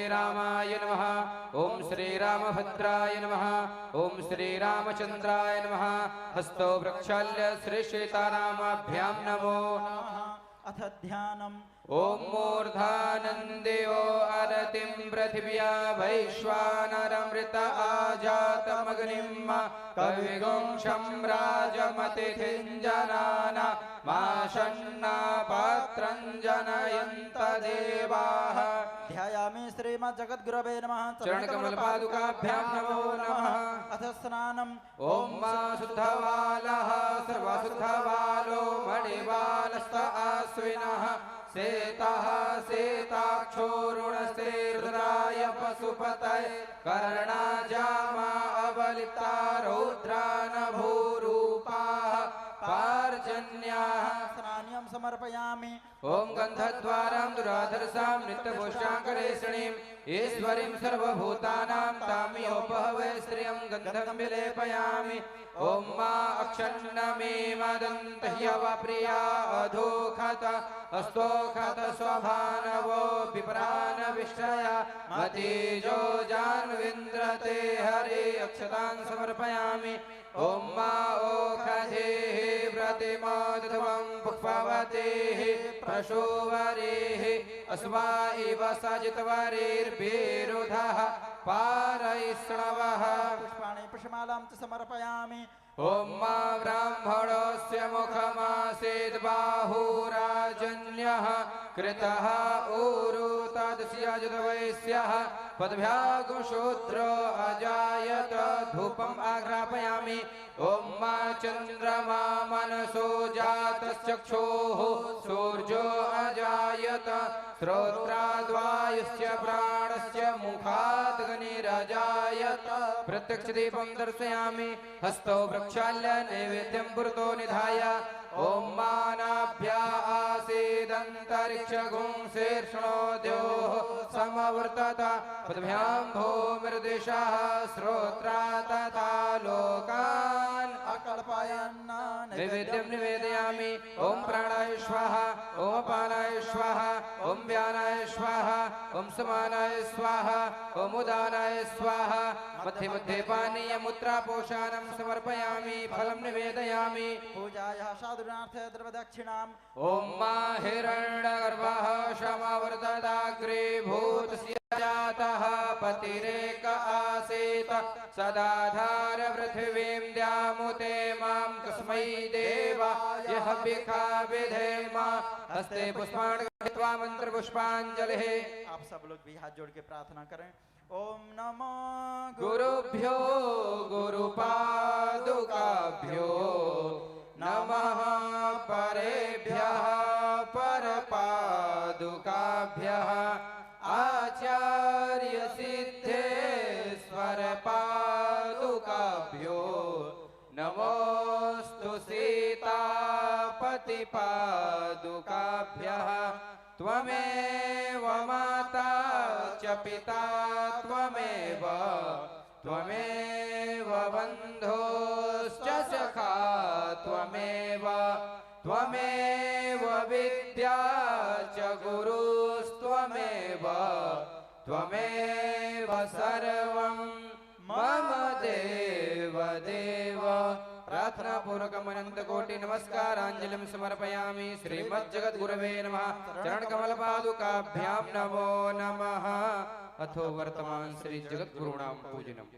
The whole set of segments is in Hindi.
रामाय नमः। ओम श्री रामभद्राय नमः। ओम श्री रामचंद्राय नमः। हस्तो प्रक्षाल्य श्री सीतारामाभ्यां नमो नमः। अथ ध्यानम्। ओम मूर्धानन्देयो अरतिं पृथिव्या वैश्वानरमृत आजातमग्निं कविगुंशं राजमतिथिञ्जनाना माशन्ना पात्रं जनयन्त देवाः। ध्यायामि श्रीमज्जगद्गुरवे नमः। चरणकमलपादुकाभ्यां नमो नमः। अथ स्नानम्। ओम मा शुद्धवालः सर्वशुद्धवालो मणिवालस्त आश्विनः सेतः सेताक्षोरुणस्तेर्द्राय पशुपतये कर्णाजामा अबलिता रौद्रानभूरूपाः पार्जन्याः। स्नान्यं समर्पयामि। ओम गंधद्वारां दुराधरसां नित्यपुष्टाकरेषणीं ईश्वरीं सर्वभूतानां तामियोपहवे श्रियं गन्धं विलेपयामि। ओम मा अक्षन्नमे मदन्तह्यवप्रिया अधोखत अस्तोखत स्वभानवो विप्रानविष्टया मतीजो जान्विन्द्रते हरे अक्षतां समर्पयामि। ओम मा ओखधेः प्रतिमोदध्वं पुष्पवतेः प्रशोवरेः अस्मा इव सजितवरेर्भिरुधः पारैष्णवः। पुष्पाणि पुष्पमालां च समर्पयामि। ओम मा ब्राह्मणस्य मुखमासीद् बाहुराजन्यः कृतः ऊरु तदस्यजतवैस्यः पद्भ्यागुशूद्रो अजायत धूपम् आघ्रापयामि। ओम मा चन्द्रमा मनसो जातश्चक्षुः सूर्यो अजायत श्रोत्राद्वायुश्च प्राणस्य मुखादग्निरजायत। प्रत्यक्षदीपं दर्शयामि। हस्तौ प्रक्षाल्य नैवेद्यं पुरतो निधाय ओम मानाभ्या आसीदन्तरिक्षगुं शीर्ष्णोद्योः समवर्तत पद्भ्यां भूमिर्दिशः श्रोत्रा तथा लोकान् अकल्पयन् नैवेद्यं निवेदयामि। ओम प्राणाय स्वाहा ओम अपानाय स्वाहा ओम व्यानाय स्वाहा ओम समानाय स्वाहा ओम उदानाय स्वाहा। मध्ये मध्ये पानीयमुद्रापोषाणं समर्पयामि। फलं निवेदयामि। पूजायाः साधुनार्थे द्रवदक्षिणाम्। ओम मा हिरण्यगर्भः समवर्तदाग्रे भूतस्य जातः पतिरेक आसीत् सदाधार पृथिवीं द्यामुते मां कस्मै देवाय हविखा विधेम। हस्ते पुष्पाणि गृहीत्वा मंत्र पुष्पांजलिः। आप सब लोग भी हाथ जोड़ के प्रार्थना करें। ओम नमो गुरुभ्यो गुरुपादुकाभ्यो नमः परेभ्यः परपादुकाभ्यः आचार्य सिद्धेश्वर पादुकाभ्यो नमोस्तु सीतापति पादुकाभ्यः। त्वमेव माता च पिता त्वमेव त्वमेव बन्धुश्च सखा त्वमेव त्वमेव विद्या च गुरुस्त्वमेव त्वमेव सर्वं मम देव देव। प्रार्थना पूर्वकम् अनंत कोटि नमस्कारांजलिं समर्पयामि। श्रीमज्जगद्गुरवे नमः। चरण कमल पादुकाभ्यां नमो नमः। अथो वर्तमान श्री जगद्गुरूणां पूजनम्।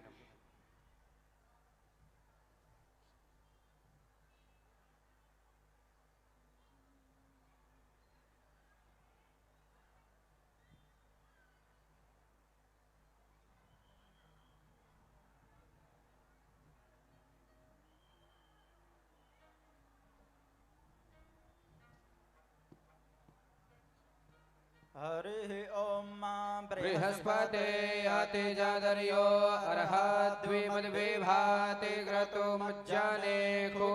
हरिः ओम बृहस्पते अतिजादर्यो अर्हाद्विमद्विभाति क्रतुमुज्जनेखु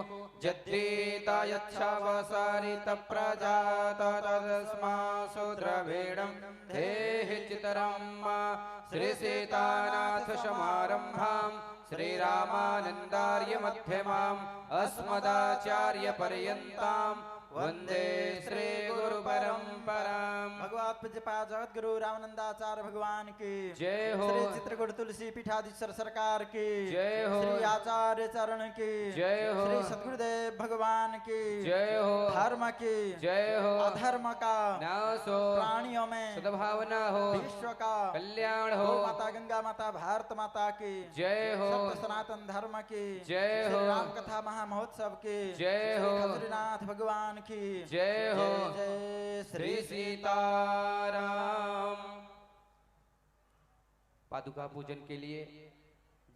जद्धीता यच्छवसारित प्रजात तदस्मासु द्रविणं देहि चितरं श्रीसीतानाथ समारम्भां श्रीरामानन्दार्य मध्यमाम् अस्मदाचार्य पर्यन्तां वंदे श्री गुरु परंपराम। भगवत पूज्यपाद जगत गुरु रामानंदाचार्य भगवान की जय हो। श्री चित्रकूट तुलसी पीठाधीश्वर सरकार की जय हो। श्री आचार्य चरण की जय हो। श्री सद्गुरुदेव भगवान की जय हो। धर्म की जय हो। अधर्म का नाश हो। प्राणियों में सद्भावना हो। विश्व का कल्याण हो। गौ माता गंगा माता भारत माता की जय हो। सत्य सनातन धर्म की जय श्री हो। राम कथा महामहोत्सव की जय हो। श्री खजुरीनाथ भगवान की जय हो। जय श्री सीताराम। पादुका पूजन के लिए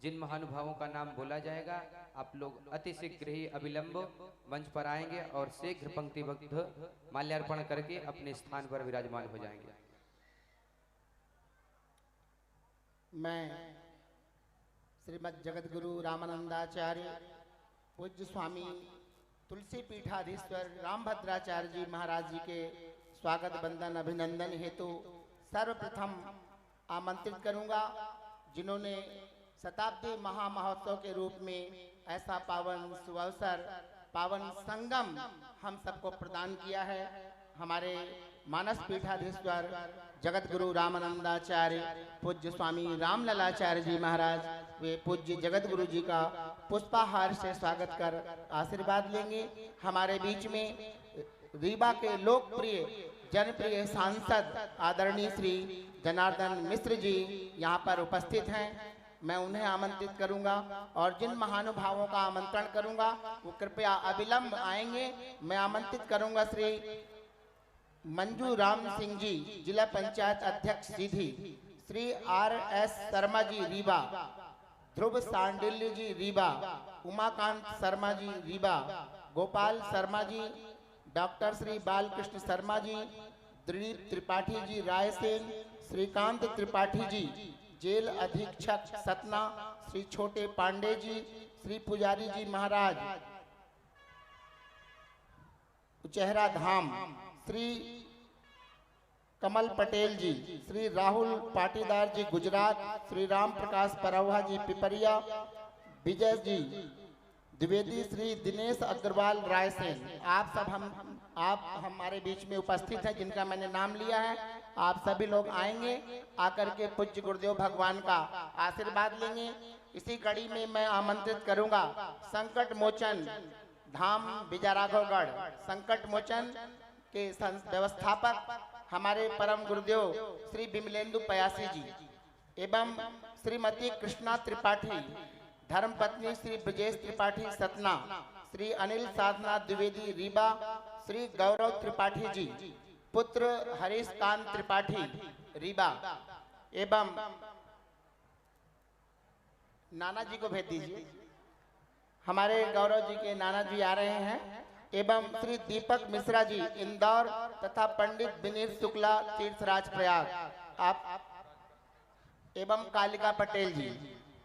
जिन महानुभावों का नाम बोला जाएगा आप लोग अति शीघ्र ही अविलंब मंच पर आएंगे और शीघ्र पंक्तिबद्ध माल्यार्पण करके अपने स्थान पर विराजमान हो जाएंगे। मैं श्रीमद् जगत गुरु रामानंदाचार्य पूज्य स्वामी तुलसी पीठाधीश्वर रामभद्राचार्य जी महाराज जी के स्वागत वंदन अभिनंदन हेतु सर्वप्रथम आमंत्रित करूंगा, जिन्होंने शताब्दी महामहोत्सव के रूप में ऐसा पावन सुअवसर पावन संगम हम सबको प्रदान किया है। हमारे मानस पीठाधीश्वर जगत गुरु रामानंदाचार्य पूज्य स्वामी रामललाचार्य जी महाराज वे पूज्य जगत गुरु जी का पुष्पाहार से स्वागत कर आशीर्वाद लेंगे। हमारे बीच में रीवा के लोकप्रिय जनप्रिय सांसद आदरणीय श्री जनार्दन मिश्र जी यहाँ पर उपस्थित हैं। मैं उन्हें आमंत्रित करूंगा और जिन महानुभावों का आमंत्रण करूंगा वो कृपया अविलंब आएंगे। मैं आमंत्रित करूंगा श्री मंजू राम सिंह जी जिला पंचायत अध्यक्ष सीधी, श्री RS शर्मा जी रीवा, ध्रुव सांडिल्य जी रीवा, उमाकांत शर्मा जी रीवा, गोपाल शर्मा जी, डॉक्टर श्री बालकृष्ण शर्मा जी, दिलीप त्रिपाठी जी रायसेन, श्रीकांत त्रिपाठी जी जेल अधीक्षक सतना, श्री छोटे पांडे जी, श्री पुजारी जी महाराज उचेहरा धाम, श्री कमल पटेल जी, श्री राहुल पाटीदार जी गुजरात, श्री राम प्रकाश परौहा जी पिपरिया, विजय जी द्विवेदी, श्री दिनेश अग्रवाल रायसेन। आप हमारे बीच में उपस्थित हैं जिनका मैंने नाम लिया है। आप सभी लोग आएंगे, आकर के पूज्य गुरुदेव भगवान का आशीर्वाद लेंगे। इसी कड़ी में मैं आमंत्रित करूंगा संकट मोचन धाम बिजाराघोगढ़ संकट मोचन के व्यवस्थापक हमारे परम गुरुदेव श्री बिमलेंदु पयासी जी एवं श्रीमती कृष्णा त्रिपाठी, धर्मपत्नी श्री ब्रजेश त्रिपाठी सतना, श्री अनिल साधना द्विवेदी रीवा, श्री गौरव त्रिपाठी जी, पुत्र हरीश कांत त्रिपाठी रीवा एवं नाना जी को भेज दीजिए। हमारे गौरव जी के नाना जी आ रहे हैं एवं श्री दीपक मिश्रा जी इंदौर तथा पंडित विनीत शुक्ला तीर्थराज प्रयाग आप एवं कालिका पटेल जी,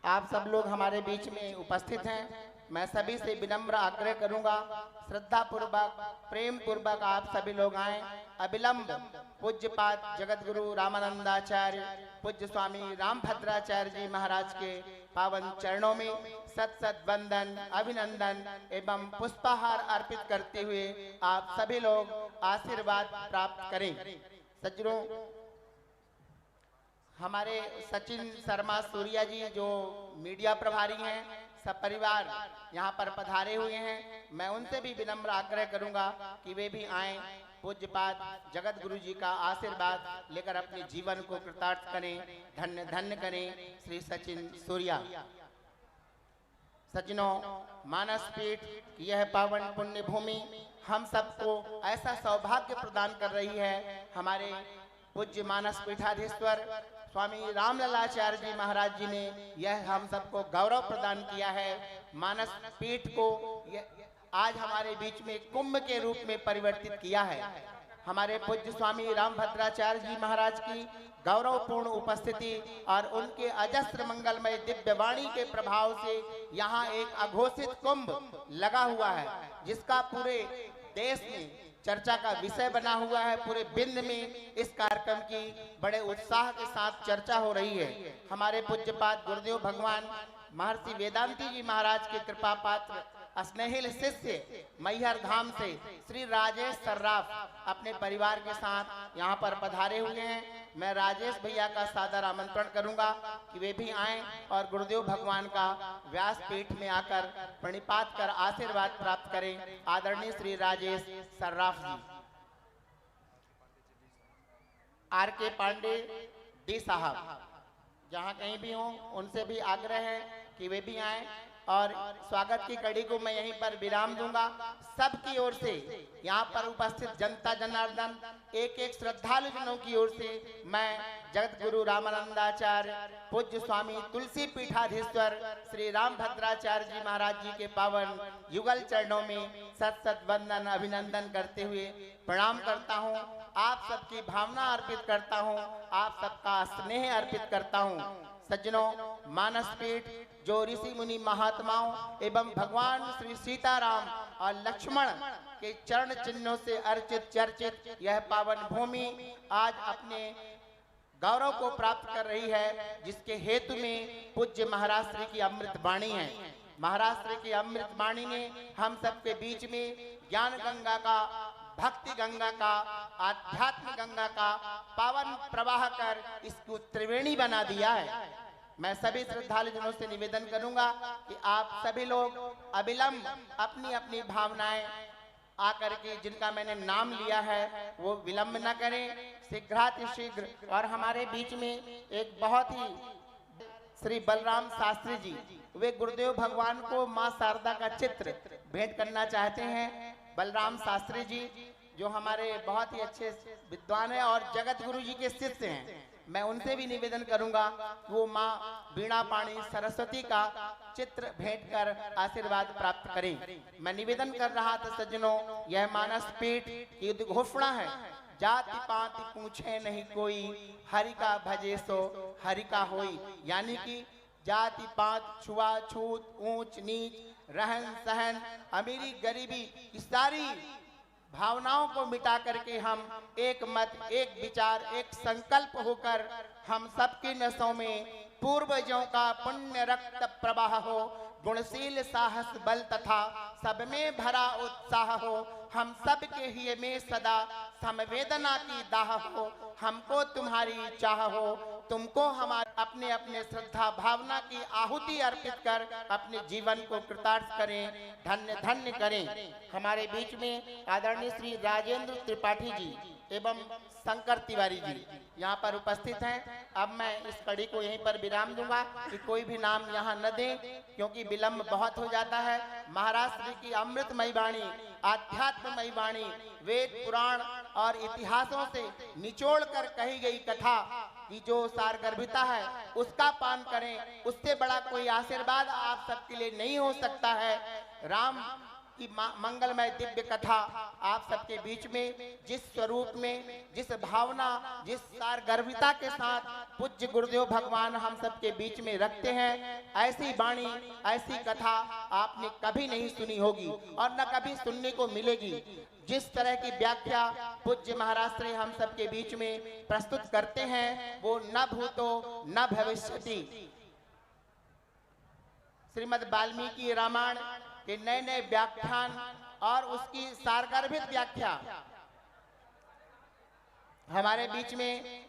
आप सब लोग हमारे बीच में उपस्थित हैं। मैं सभी से विनम्र आग्रह करूंगा, श्रद्धा पूर्वक प्रेम पूर्वक आप सभी लोग आएं। अविलंब पूज्यपाद जगत गुरु रामानंदाचार्य पूज्य स्वामी रामभद्राचार्य जी महाराज के पावन चरणों में सत सत वंदन अभिनंदन एवं पुष्पाहार अर्पित करते हुए आप सभी लोग आशीर्वाद प्राप्त करें। सज्जनों, हमारे सचिन शर्मा सूर्या जी जो मीडिया प्रभारी हैं, सब परिवार यहाँ पर पधारे हुए हैं। मैं उनसे भी विनम्र आग्रह करूंगा कि वे भी आएं, पूज्यपाद जगत गुरु जी का आशीर्वाद लेकर अपने जीवन को कृतार्थ करें, धन्य धन्य करें। श्री सचिन सूर्या। सज्जनों, मानस पीठ यह पावन पुण्य भूमि हम सबको ऐसा सौभाग्य प्रदान कर रही है। हमारे पूज्य मानस पीठाधीश्वर स्वामी रामललाचार्य जी महाराज जी ने यह हम सबको गौरव प्रदान किया है। मानस पीठ को आज हमारे बीच में कुंभ के रूप में परिवर्तित किया है। हमारे पूज्य स्वामी रामभद्राचार्य जी महाराज की गौरवपूर्ण उपस्थिति और उनके अजस्त्र मंगलमय दिव्य वाणी के प्रभाव से यहाँ एक अघोषित कुंभ लगा हुआ है, जिसका पूरे देश में चर्चा का विषय बना हुआ है। पूरे बिंद में इस कार्यक्रम की बड़े उत्साह के साथ चर्चा हो रही है। हमारे पूज्यपाद गुरुदेव भगवान महर्षि वेदांती जी महाराज के कृपा पात्र स्नेहिल शिष्य मैहर धाम से श्री राजेश सर्राफ अपने परिवार के साथ यहाँ पर पधारे हुए हैं। मैं राजेश भैया का सादर आमंत्रण करूंगा कि वे भी आएं और गुरुदेव भगवान का व्यासपीठ में आकर प्रणिपात कर आशीर्वाद प्राप्त करें। आदरणीय श्री राजेश सर्राफ जी। आर के पांडे डी साहब जहाँ कहीं भी हों उनसे भी आग्रह है कि वे भी आएं और स्वागत की कड़ी को मैं यहीं पर विराम दूंगा। सबकी ओर से यहाँ पर उपस्थित जनता जनार्दन एक एक श्रद्धालु जनों की ओर से मैं जगत गुरु रामानंदाचार्य पूज्य स्वामी तुलसी पीठाधीश्वर श्री रामभद्राचार्य जी महाराज जी के पावन युगल चरणों में सत सत वंदन अभिनंदन करते हुए प्रणाम करता हूँ। आप सबकी भावना अर्पित करता हूँ, आप सबका स्नेह अर्पित करता हूँ। सज्जनों, मानस पीठ जो ऋषि मुनि महात्माओं एवं भगवान श्री सीताराम और लक्ष्मण के चरण चिन्हों से अर्चित चर्चित यह पावन भूमि आज अपने गौरव को प्राप्त कर रही है, जिसके हेतु में पूज्य महाराज श्री की अमृत वाणी है। महाराज श्री की अमृत वाणी ने हम सबके बीच में ज्ञान गंगा का, भक्ति गंगा का, आध्यात्म गंगा का पावन प्रवाह कर इसको त्रिवेणी बना दिया है। मैं सभी श्रद्धालु जनों से निवेदन करूंगा कि आप सभी लोग अविलंब अपनी अपनी भावनाएं आकर के जिनका मैंने नाम लिया है वो विलंब न करें, शीघ्रातिशीघ्र। और हमारे बीच में एक बहुत ही श्री बलराम शास्त्री जी, वे गुरुदेव भगवान को मां शारदा का चित्र भेंट करना चाहते हैं। बलराम शास्त्री जी जो हमारे बहुत ही अच्छे विद्वान हैं और जगत गुरु जी के शिष्य हैं, मैं उनसे भी निवेदन करूंगा वो माँ वीणा पाणी सरस्वती का चित्र भेंट कर आशीर्वाद प्राप्त करें। मैं निवेदन कर रहा था सज्जनों, यह मानस पीठ की घोषणा है, जाति पाति पूछे नहीं कोई, हरि का भजे सो हरि का होई। यानी कि जाति पात, छुआछूत, ऊंच नीच, रहन सहन, अमीरी गरीबी, इस सारी भावनाओं को मिटा करके हम एक मत, एक विचार, एक संकल्प होकर हम सबकी नसों में पूर्वजों का पुण्य रक्त प्रवाह हो, गुणशील साहस बल तथा सब में भरा उत्साह हो, हम सब के हिय में सदा संवेदना की दाह हो, हमको तुम्हारी चाह हो, तुमको हमारे अपने अपने श्रद्धा भावना की आहुति अर्पित कर अपने जीवन को कृतार्थ करें, धन्य धन्य करें। हमारे बीच में आदरणीय श्री राजेंद्र त्रिपाठी जी एवं शंकर तिवारी जी यहाँ पर उपस्थित हैं। अब मैं इस कड़ी को यहीं पर विराम दूंगा कि कोई भी नाम यहाँ न दें, क्योंकि विलंब बहुत हो जाता है। महाराज श्री की अमृतमयी वाणी, आध्यात्ममयी वाणी, वेद पुराण और इतिहासों से निचोड़ कर कही गई कथा की जो सारगर्भिता है उसका पान करें। उससे बड़ा कोई आशीर्वाद आप सबके लिए नहीं हो सकता है। राम की मंगलमय दिव्य कथा आप सबके बीच में जिस स्वरूप में, जिस भावना, जिस सारगर्भिता के साथ पूज्य गुरुदेव भगवान हम सबके बीच में रखते हैं, ऐसी वाणी, ऐसी कथा आपने कभी नहीं सुनी होगी और न कभी सुनने को मिलेगी। जिस तरह की व्याख्या पूज्य महाराज श्री हम सबके बीच में प्रस्तुत करते हैं वो न भूतो न भविष्यति। श्रीमद् वाल्मीकि रामायण के नए नए व्याख्यान और उसकी सारगर्भित व्याख्या हमारे बीच में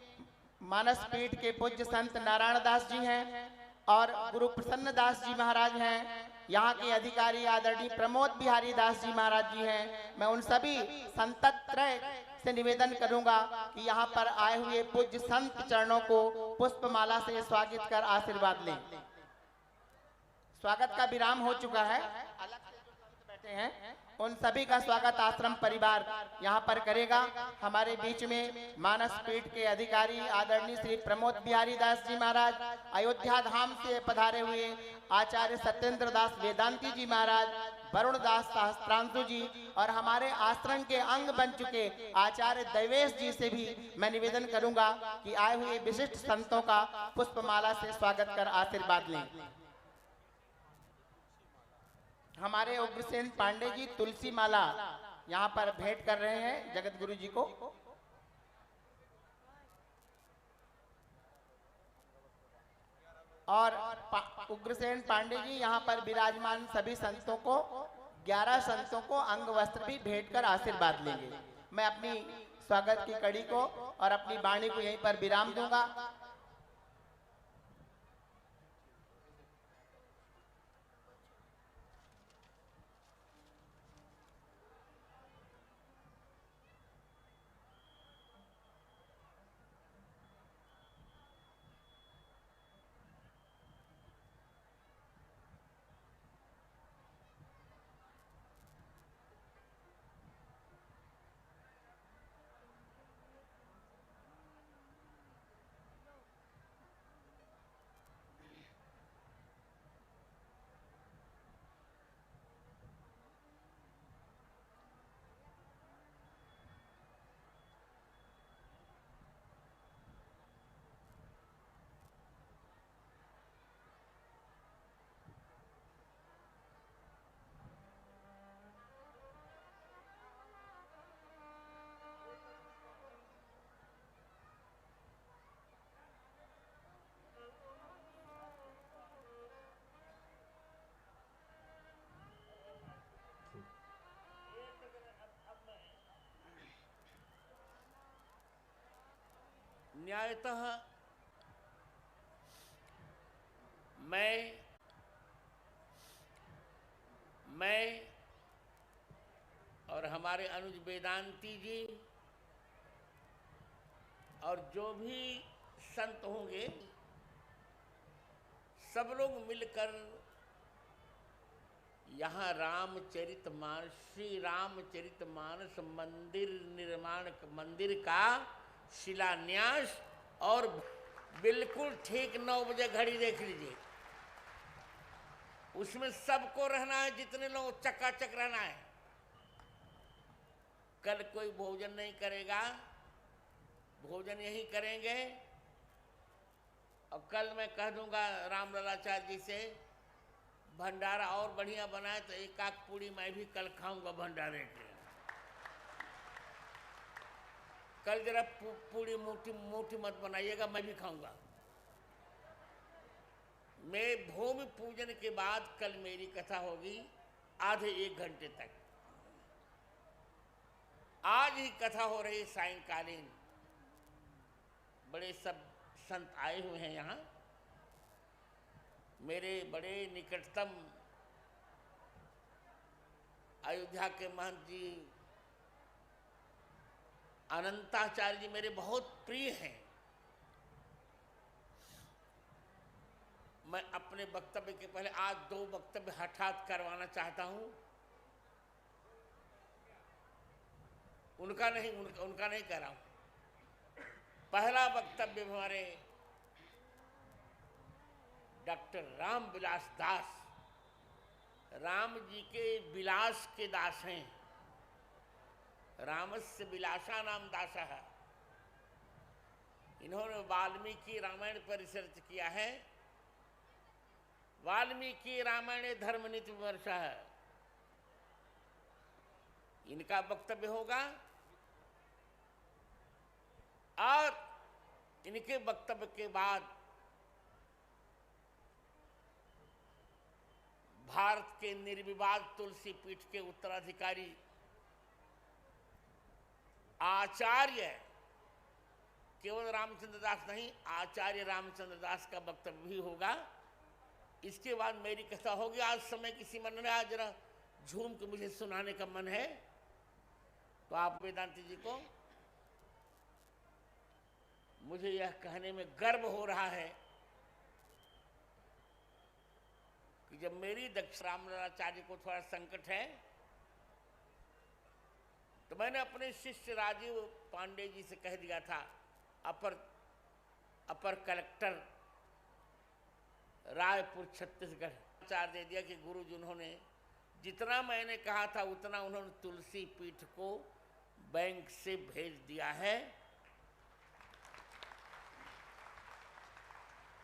मानस पीठ के पूज्य संत नारायण दास जी हैं और गुरु प्रसन्न दास जी महाराज हैं। यहाँ के अधिकारी आदरणीय प्रमोद बिहारी दास जी महाराज जी हैं। मैं उन सभी संतत्रय से निवेदन करूंगा कि यहाँ पर आए हुए पूज्य संत चरणों को पुष्पमाला से स्वागत कर आशीर्वाद लें। स्वागत का विराम हो चुका है, अलग से जो संत बैठे हैं उन सभी का स्वागत आश्रम परिवार यहाँ पर करेगा। हमारे बीच में मानस पीठ के अधिकारी आदरणीय श्री प्रमोद बिहारी दास जी महाराज, अयोध्या धाम से पधारे हुए आचार्य सत्येंद्र दास वेदांती जी महाराज, वरुण दास सहस्त्रांशु जी और हमारे आश्रम के अंग बन चुके आचार्य दैवेश जी से भी मैं निवेदन करूंगा कि आए हुए विशिष्ट संतों का पुष्पमाला से स्वागत कर आशीर्वाद लें। हमारे उग्रसेन पांडे जी तुलसी माला यहाँ पर भेंट कर रहे हैं जगत गुरु जी को। और उग्रसेन पांडे जी यहाँ पर विराजमान सभी संतों को 11 संतों को अंग वस्त्र भी भेंट कर आशीर्वाद लेंगे। मैं अपनी स्वागत की कड़ी को और अपनी वाणी को यहीं पर विराम दूंगा। न्यायतः मैं और हमारे अनुज वेदांती जी और जो भी संत होंगे सब लोग मिलकर यहाँ श्री रामचरितमानस मंदिर का शिलान्यास और बिल्कुल ठीक 9 बजे घड़ी देख लीजिए, उसमें सबको रहना है, जितने लोग चकाचक रहना है। कल कोई भोजन नहीं करेगा, भोजन यही करेंगे। और कल मैं कह दूंगा रामललाचार्य जी से भंडारा और बढ़िया बनाए तो एक आध पूड़ी मैं भी कल खाऊंगा भंडारे के। कल जरा पूड़ी मोटी मत बनाइएगा, मैं भी खाऊंगा। मैं भूमि पूजन के बाद कल मेरी कथा होगी आधे 1 घंटे तक। आज ही कथा हो रही सायंकालीन। बड़े सब संत आए हुए हैं यहाँ। मेरे बड़े निकटतम अयोध्या के महंत जी अनंताचार्य जी मेरे बहुत प्रिय हैं। मैं अपने वक्तव्य के पहले आज 2 वक्तव्य हठात करवाना चाहता हूं। उनका नहीं कर रहा हूं। पहला वक्तव्य हमारे डॉक्टर राम विलास दास, राम जी के विलास के दास हैं। रामस्य विलासा नाम दासा है। इन्होंने वाल्मीकि रामायण पर रिसर्च किया है। वाल्मीकि रामायण धर्मनीति विमर्श है। इनका वक्तव्य होगा और इनके वक्तव्य के बाद भारत के निर्विवाद तुलसी पीठ के उत्तराधिकारी आचार्य केवल रामचंद्र दास नहीं, आचार्य रामचंद्र दास का वक्तव्य भी होगा। इसके बाद मेरी कथा होगी। आज समय किसी मन में आज जरा झूम के मुझे सुनाने का मन है, तो आप वेदांती जी को, मुझे यह कहने में गर्व हो रहा है कि जब मेरी दक्ष रामललाचार्य को थोड़ा संकट है तो मैंने अपने शिष्य राजीव पांडे जी से कह दिया था, अपर कलेक्टर रायपुर छत्तीसगढ़, समाचार दे दिया कि गुरु जी उन्होंने जितना मैंने कहा था उतना उन्होंने तुलसी पीठ को बैंक से भेज दिया है।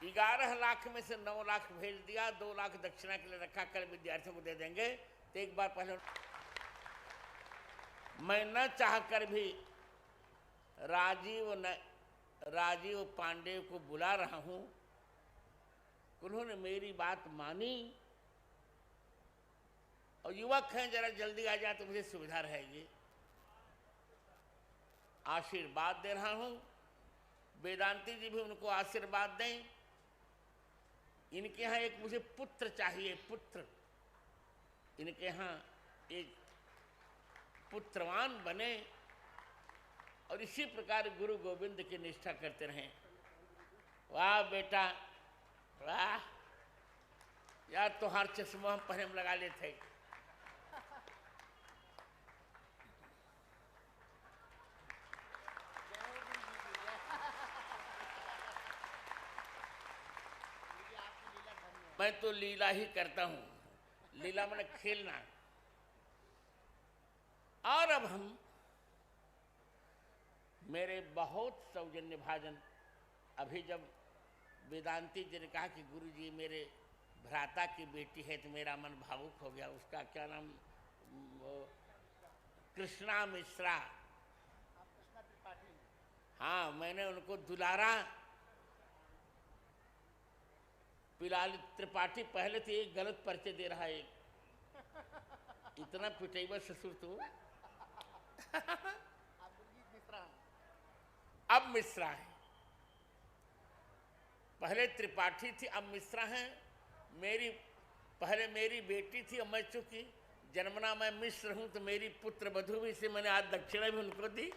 11 लाख में से 9 लाख भेज दिया, 2 लाख दक्षिणा के लिए रखा, कल विद्यार्थियों को दे देंगे। तो एक बार पहले मैं न चाहकर भी राजीव पांडे को बुला रहा हूं। उन्होंने मेरी बात मानी और युवक हैं, जरा जल्दी आ जाए तो मुझे सुविधा रहेगी। आशीर्वाद दे रहा हूं, वेदांती जी भी उनको आशीर्वाद दें। इनके यहाँ एक मुझे पुत्र चाहिए, पुत्र। इनके यहाँ एक पुत्रवान बने और इसी प्रकार गुरु गोविंद की निष्ठा करते रहें। वाह बेटा वाह, यार तोहार चश्मा हम पहले लगा लेते। मैं तो लीला ही करता हूं, लीला मैंने खेलना। और अब हम मेरे बहुत सौजन्य भाजन, अभी जब वेदांती जी ने कहा कि गुरु जी मेरे भ्राता की बेटी है तो मेरा मन भावुक हो गया। उसका क्या नाम, कृष्णा मिश्रा। हाँ, मैंने उनको दुलारा। पिलाली त्रिपाठी पहले तो एक गलत परिचय दे रहा है, इतना पिटेबा ससुर तो। अब मिश्रा है, पहले त्रिपाठी थी अब मिश्रा है। पहले मेरी बेटी थी और मैं चूंकि जन्मना मैं मिश्र हूं तो मेरी पुत्र वधू भी से मैंने आज दक्षिणा भी उनको दी।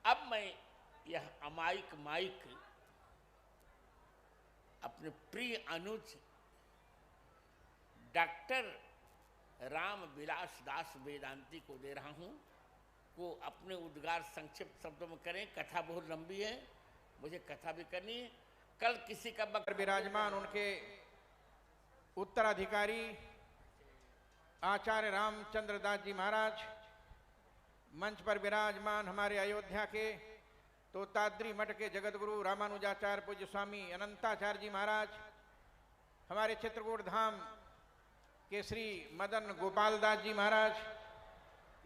अब मैं यह अमायिक माइक अपने प्रिय अनुज डॉक्टर राम विलास दास वेदांती को दे रहा हूं, को अपने उद्गार संक्षिप्त शब्दों में करें। कथा बहुत लंबी है, मुझे कथा भी करनी है। कल किसी का विराजमान उनके उत्तराधिकारी आचार्य रामचंद्र दास जी महाराज, मंच पर विराजमान हमारे अयोध्या के तोताद्री मठ के जगतगुरु रामानुजाचार्य पूज्य स्वामी अनंताचार्य जी महाराज, हमारे चित्रकूट धाम के श्री मदन गोपाल दास जी महाराज,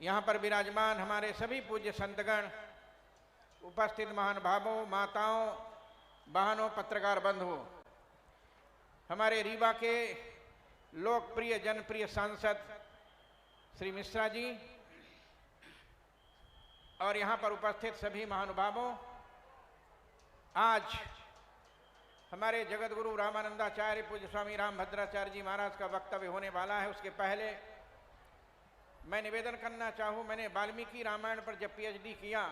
यहाँ पर विराजमान हमारे सभी पूज्य संतगण, उपस्थित महानुभावों, माताओं, बहनों, पत्रकार बंधुओं, हमारे रीवा के लोकप्रिय जनप्रिय सांसद श्री मिश्रा जी और यहाँ पर उपस्थित सभी महानुभावों, आज हमारे जगतगुरु रामानंदाचार्य पूज्य स्वामी रामभद्राचार्य जी महाराज का वक्तव्य होने वाला है। उसके पहले मैं निवेदन करना चाहूँ, मैंने वाल्मीकि रामायण पर जब पीएचडी किया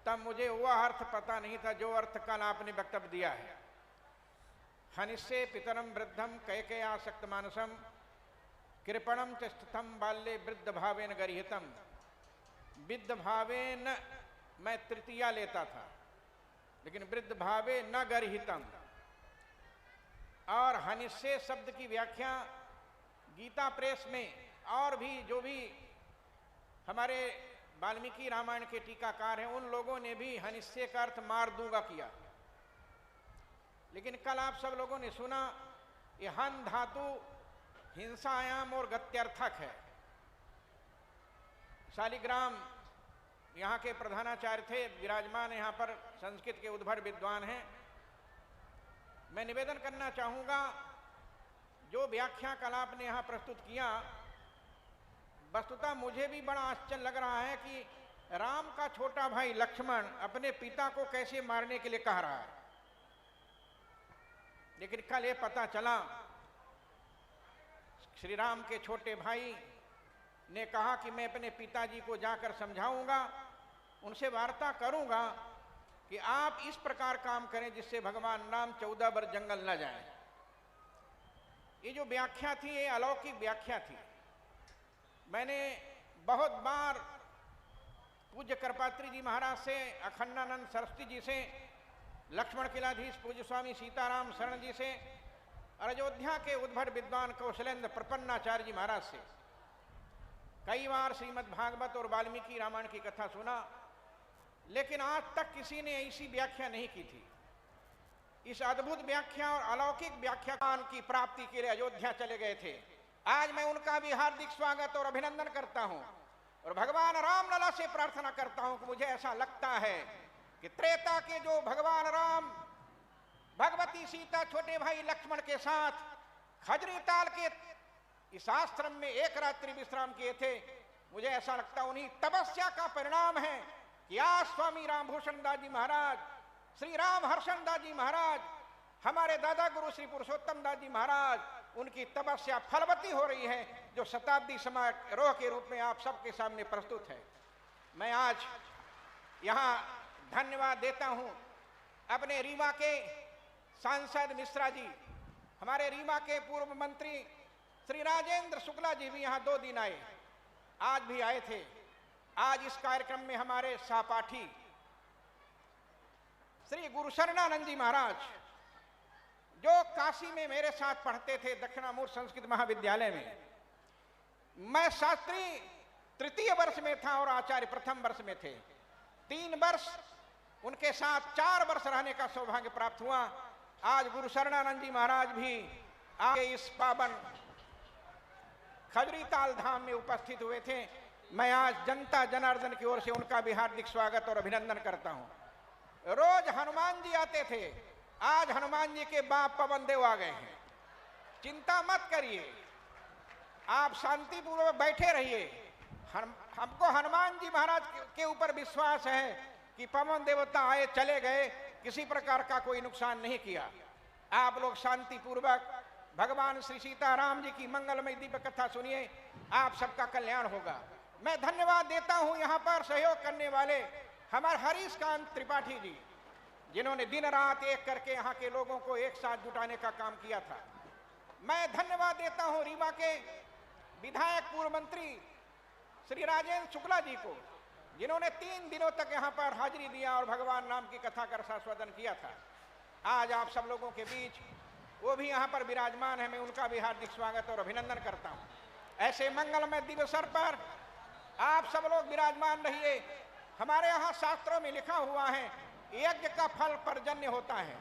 तब मुझे वह अर्थ पता नहीं था जो अर्थ कल आपने वक्तव्य दिया है। हनिष्ये पितरम वृद्धम कैकेयासक्त मानसम कृपणम च स्थितम बाल्ये वृद्ध भावेन गरिहितम। वृद्ध भावेन मैं तृतीया लेता था, लेकिन वृद्ध भावे न गरिहितम। और हनिष्ये शब्द की व्याख्या गीता प्रेस में और भी जो भी हमारे वाल्मीकि रामायण के टीकाकार हैं उन लोगों ने भी हनिष्ये का अर्थ मार दूंगा किया। लेकिन कल आप सब लोगों ने सुना ये हन धातु हिंसायाम और गत्यर्थक है। शालिग्राम यहाँ के प्रधानाचार्य थे, विराजमान यहाँ पर संस्कृत के उद्भट विद्वान हैं। मैं निवेदन करना चाहूँगा, जो व्याख्या कल आपने यहाँ प्रस्तुत किया, वस्तुतः मुझे भी बड़ा आश्चर्य लग रहा है कि राम का छोटा भाई लक्ष्मण अपने पिता को कैसे मारने के लिए कह रहा है। लेकिन कल ये पता चला श्री राम के छोटे भाई ने कहा कि मैं अपने पिताजी को जाकर समझाऊंगा, उनसे वार्ता करूंगा कि आप इस प्रकार काम करें जिससे भगवान राम 14 वर्ष जंगल न जाए। ये जो व्याख्या थी ये अलौकिक व्याख्या थी। मैंने बहुत बार पूज्य कृपात्री जी महाराज से, अखंडानंद सरस्वती जी से, लक्ष्मण किलाधीश पूज्य स्वामी सीताराम शरण जी से और अयोध्या के उद्भट विद्वान कौशलेंद्र प्रपन्नाचार्य जी महाराज से कई बार श्रीमद् भागवत और वाल्मीकि रामायण की कथा सुना, लेकिन आज तक किसी ने ऐसी व्याख्या नहीं की थी। इस अद्भुत व्याख्या और अलौकिक व्याख्यान की प्राप्ति के लिए अयोध्या चले गए थे। आज मैं उनका भी हार्दिक स्वागत और अभिनंदन करता हूं और भगवान रामलला से प्रार्थना करता हूं कि मुझे ऐसा लगता है कि त्रेता के जो भगवान राम भगवती सीता छोटे भाई लक्ष्मण के साथ खजरी ताल के इस आश्रम में एक रात्रि विश्राम किए थे। मुझे ऐसा लगता उन्हीं तपस्या का परिणाम है कि आज स्वामी रामभूषण दास जी महाराज, श्री राम हर्षण दास जी महाराज, हमारे दादा गुरु श्री पुरुषोत्तम दास जी महाराज, उनकी तपस्या फलवती हो रही है, जो शताब्दी समारोह के रूप में आप सबके सामने प्रस्तुत है। मैं आज यहाँ धन्यवाद देता हूँ अपने रीवा के सांसद मिश्रा जी, हमारे रीवा के पूर्व मंत्री श्री राजेंद्र शुक्ला जी भी यहाँ 2 दिन आए, आज भी आए थे। आज इस कार्यक्रम में हमारे सहपाठी श्री गुरुशरणानंद जी महाराज, जो काशी में मेरे साथ पढ़ते थे दक्षिणामूर्त संस्कृत महाविद्यालय में, मैं शास्त्री तृतीय वर्ष में था और आचार्य प्रथम वर्ष में थे। 3 वर्ष उनके साथ 4 वर्ष रहने का सौभाग्य प्राप्त हुआ। आज गुरु शरणानंद जी महाराज भी आगे इस पावन खजरी ताल धाम में उपस्थित हुए थे। मैं आज जनता जनार्दन की ओर से उनका भी हार्दिक स्वागत और अभिनंदन करता हूं। रोज हनुमान जी आते थे, आज हनुमान जी के बाप पवन देव आ गए हैं। चिंता मत करिए, आप शांतिपूर्वक बैठे रहिए। हमको हनुमान जी महाराज के ऊपर विश्वास है कि पवन देवता आए चले गए, किसी प्रकार का कोई नुकसान नहीं किया। आप लोग शांतिपूर्वक भगवान श्री सीताराम जी की मंगलमय दिव्य कथा सुनिए, आप सबका कल्याण होगा। मैं धन्यवाद देता हूं यहाँ पर सहयोग करने वाले हमारे हरीश कांत त्रिपाठी जी, जिन्होंने दिन रात एक करके यहाँ के लोगों को एक साथ जुटाने का काम किया था। मैं धन्यवाद देता हूं रीवा के विधायक पूर्व मंत्री श्री राजेंद्र शुक्ला जी को, जिन्होंने 3 दिनों तक यहाँ पर हाजिरी दिया और भगवान राम की कथा का रसास्वादन किया था। आज आप सब लोगों के बीच वो भी यहाँ पर विराजमान है, मैं उनका भी हार्दिक स्वागत और अभिनंदन करता हूँ। ऐसे मंगलमय दिवस पर आप सब लोग विराजमान रहिए। हमारे यहाँ शास्त्रों में लिखा हुआ है, यज्ञ का फल पर्जन्य होता है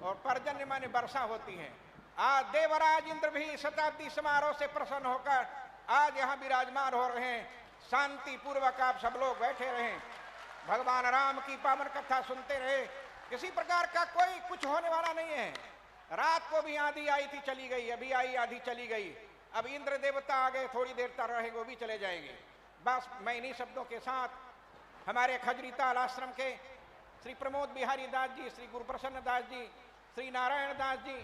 और पर्जन्य माने वर्षा होती है। आज देवराज इंद्र भी शताब्दी समारोह से प्रसन्न होकर आज यहाँ विराजमान हो रहे हैं। शांति पूर्वक आप सब लोग बैठे रहें, भगवान राम की पावन कथा सुनते रहे। किसी प्रकार का कोई कुछ होने वाला नहीं है। रात को भी आंधी आई थी, चली गई, अभी आई आंधी चली गई। अब इंद्र देवता आ गए, थोड़ी देर तक रहेंगे, वो भी चले जाएंगे। बस मैं इन्हीं शब्दों के साथ हमारे खजरी ताल आश्रम के श्री प्रमोद बिहारी दास जी, श्री गुरुप्रसन्न दास जी, श्री नारायण दास जी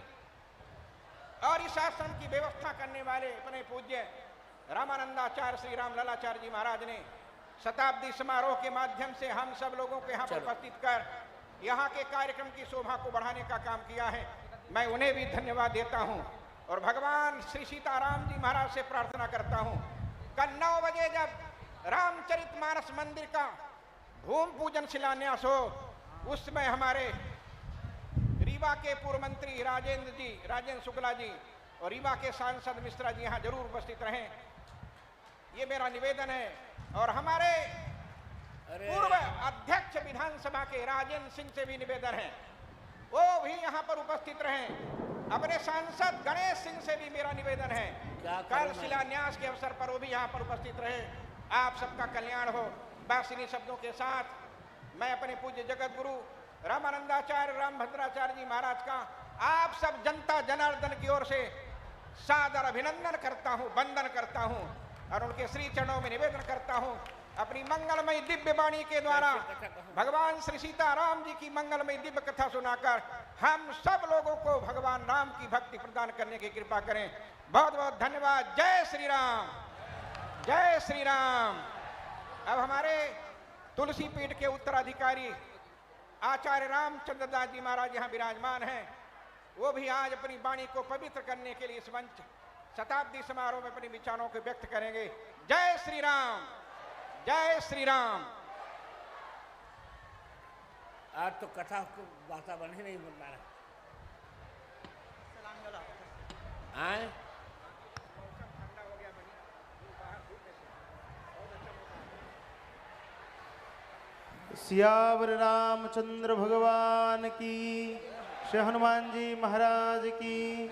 और इस आश्रम की व्यवस्था करने वाले अपने पूज्य रामानंदाचार्य श्री राम ललाचार्य जी महाराज ने शताब्दी समारोह के माध्यम से हम सब लोगों को यहाँ पर उपस्थित कर यहाँ के कार्यक्रम की शोभा को बढ़ाने का काम किया है। मैं उन्हें भी धन्यवाद देता हूँ और भगवान श्री सीताराम जी महाराज से प्रार्थना करता हूँ, कल 9 बजे जब रामचरितमानस मंदिर का भूमि पूजन शिलान्यास हो, उस समय हमारे रीवा के पूर्व मंत्री राजेंद्र शुक्ला जी और रीवा के सांसद मिश्रा जी यहाँ जरूर उपस्थित रहें, ये मेरा निवेदन है। और हमारे पूर्व अध्यक्ष विधानसभा के राजेंद्र सिंह से भी निवेदन है, वो भी यहाँ पर उपस्थित रहें। अपने सांसद गणेश सिंह से भी मेरा निवेदन है, कल शिलान्यास के अवसर पर वो भी यहाँ पर उपस्थित रहे। आप सबका कल्याण हो। बस इन्हीं शब्दों के साथ मैं अपने पूज्य जगत गुरु रामानंदाचार्य रामभद्राचार्य जी महाराज का आप सब जनता जनार्दन की ओर से सादर अभिनंदन करता हूँ, वंदन करता हूँ और उनके श्री चरणों में निवेदन करता हूँ, अपनी मंगलमय दिव्य वाणी के द्वारा भगवान श्री सीताराम जी की मंगलमय दिव्य कथा सुनाकर हम सब लोगों को भगवान राम की भक्ति प्रदान करने की कृपा करें। बहुत बहुत धन्यवाद। जय श्री राम, जय श्री राम। अब हमारे तुलसी पीठ के उत्तराधिकारी आचार्य रामचंद्र दास जी महाराज यहाँ विराजमान हैं, वो भी आज अपनी वाणी को पवित्र करने के लिए इस मंच शताब्दी समारोह में अपने विचारों को व्यक्त करेंगे। जय श्री राम, जय श्री राम। आज तो कथा को वातावरण ही नहीं बन रहा है। सियावर रामचंद्र भगवान की, श्री हनुमान जी महाराज की,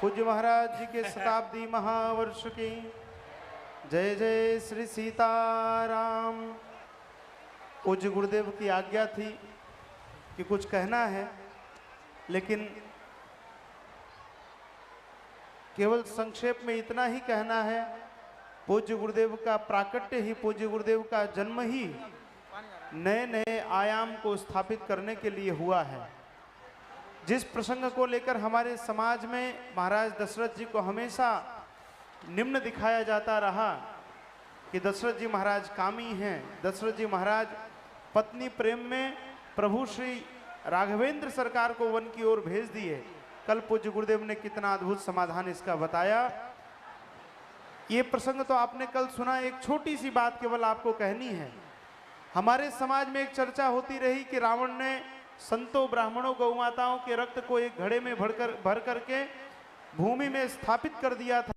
पूज्य महाराज जी के शताब्दी महावर्ष की जय जय श्री सीताराम। पूज्य गुरुदेव की आज्ञा थी कि कुछ कहना है, लेकिन केवल संक्षेप में इतना ही कहना है, पूज्य गुरुदेव का प्राकट्य ही, पूज्य गुरुदेव का जन्म ही नए नए आयाम को स्थापित करने के लिए हुआ है। जिस प्रसंग को लेकर हमारे समाज में महाराज दशरथ जी को हमेशा निम्न दिखाया जाता रहा कि दशरथ जी महाराज कामी हैं, दशरथ जी महाराज पत्नी प्रेम में प्रभु श्री राघवेंद्र सरकार को वन की ओर भेज दिए। कल पूज्य गुरुदेव ने कितना अद्भुत समाधान इसका बताया। ये प्रसंग तो आपने कल सुना। एक छोटी सी बात केवल आपको कहनी है। हमारे समाज में एक चर्चा होती रही कि रावण ने संतों, ब्राह्मणों, गौ माताओं के रक्त को एक घड़े में भर करके भूमि में स्थापित कर दिया था।